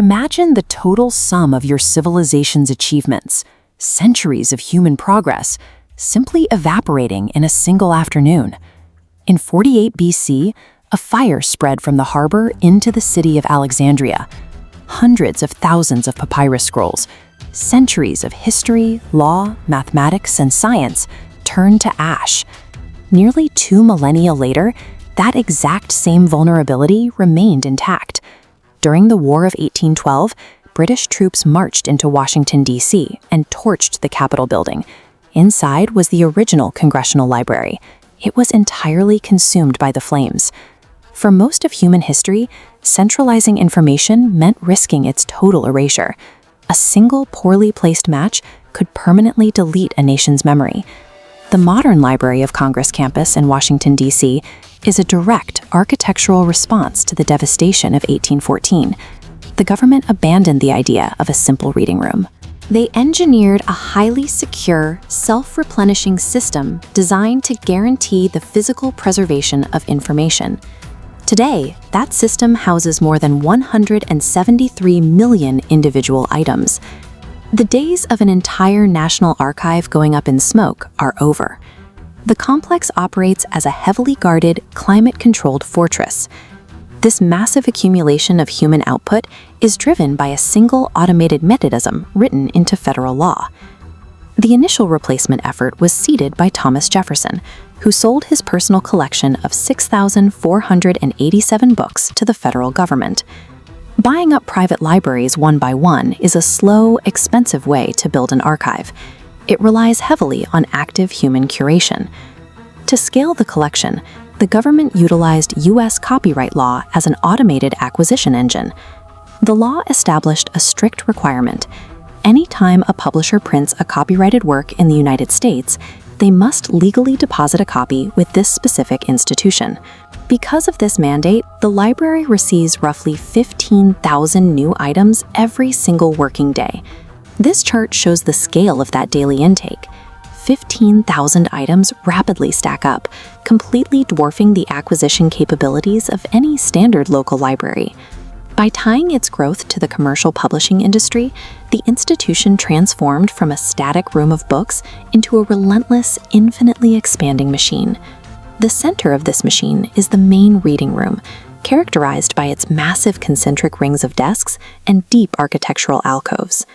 Imagine the total sum of your civilization's achievements, centuries of human progress, simply evaporating in a single afternoon. In 48 BC, a fire spread from the harbor into the city of Alexandria. Hundreds of thousands of papyrus scrolls, centuries of history, law, mathematics, and science turned to ash. Nearly 2 millennia later, that exact same vulnerability remained intact. During the War of 1812, British troops marched into Washington, D.C. and torched the Capitol building. Inside was the original Congressional Library. It was entirely consumed by the flames. For most of human history, centralizing information meant risking its total erasure. A single poorly placed match could permanently delete a nation's memory. The modern Library of Congress campus in Washington, D.C. is a direct architectural response to the devastation of 1814. The government abandoned the idea of a simple reading room. They engineered a highly secure, self-replenishing system designed to guarantee the physical preservation of information. Today, that system houses more than 173 million individual items. The days of an entire national archive going up in smoke are over. The complex operates as a heavily guarded, climate-controlled fortress. This massive accumulation of human output is driven by a single automated mechanism written into federal law. The initial replacement effort was seeded by Thomas Jefferson, who sold his personal collection of 6,487 books to the federal government. Buying up private libraries one by one is a slow, expensive way to build an archive. It relies heavily on active human curation. To scale the collection, the government utilized U.S. copyright law as an automated acquisition engine. The law established a strict requirement. Anytime a publisher prints a copyrighted work in the United States, they must legally deposit a copy with this specific institution. Because of this mandate, the library receives roughly 15,000 new items every single working day. This chart shows the scale of that daily intake. 15,000 items rapidly stack up, completely dwarfing the acquisition capabilities of any standard local library. By tying its growth to the commercial publishing industry, the institution transformed from a static room of books into a relentless, infinitely expanding machine. The center of this machine is the main reading room, characterized by its massive concentric rings of desks and deep architectural alcoves.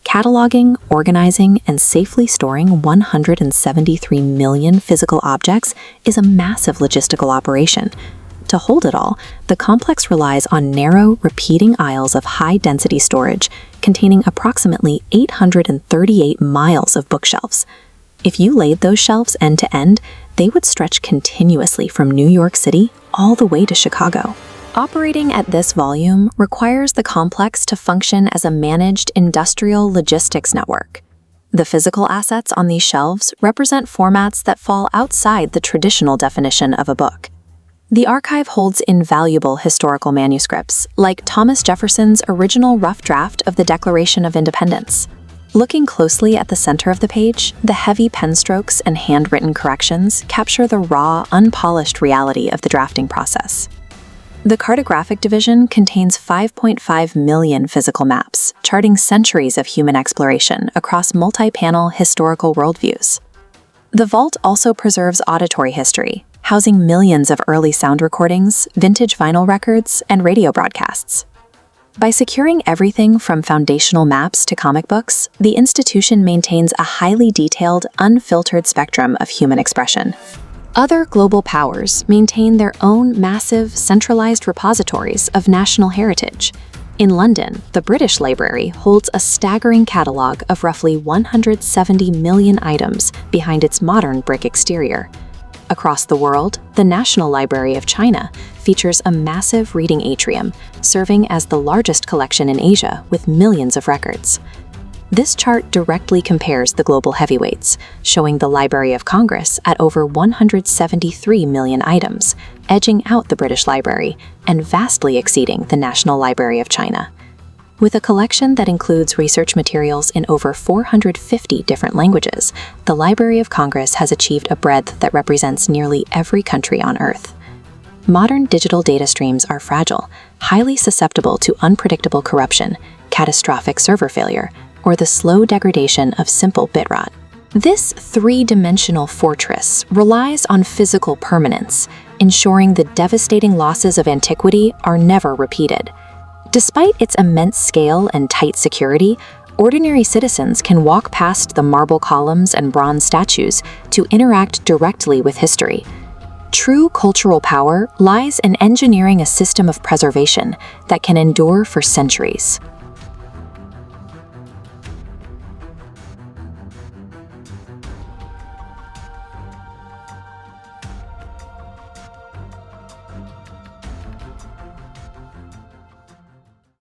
Cataloging, organizing, and safely storing 173 million physical objects is a massive logistical operation. To hold it all, the complex relies on narrow, repeating aisles of high-density storage containing approximately 838 miles of bookshelves. If you laid those shelves end to end, they would stretch continuously from New York City all the way to Chicago. Operating at this volume requires the complex to function as a managed industrial logistics network. The physical assets on these shelves represent formats that fall outside the traditional definition of a book. The archive holds invaluable historical manuscripts, like Thomas Jefferson's original rough draft of the Declaration of Independence. Looking closely at the center of the page, the heavy pen strokes and handwritten corrections capture the raw, unpolished reality of the drafting process. The cartographic division contains 5.5 million physical maps, charting centuries of human exploration across multi-panel historical worldviews. The vault also preserves auditory history, housing millions of early sound recordings, vintage vinyl records, and radio broadcasts. By securing everything from foundational maps to comic books, the institution maintains a highly detailed, unfiltered spectrum of human expression. Other global powers maintain their own massive, centralized repositories of national heritage. In London, the British Library holds a staggering catalog of roughly 170 million items behind its modern brick exterior. Across the world, the National Library of China features a massive reading atrium, serving as the largest collection in Asia with millions of records. This chart directly compares the global heavyweights, showing the Library of Congress at over 173 million items, edging out the British Library and vastly exceeding the National Library of China. With a collection that includes research materials in over 450 different languages, the Library of Congress has achieved a breadth that represents nearly every country on Earth. Modern digital data streams are fragile, highly susceptible to unpredictable corruption, catastrophic server failure, or the slow degradation of simple bit rot. This three-dimensional fortress relies on physical permanence, ensuring the devastating losses of antiquity are never repeated. Despite its immense scale and tight security, ordinary citizens can walk past the marble columns and bronze statues to interact directly with history. True cultural power lies in engineering a system of preservation that can endure for centuries.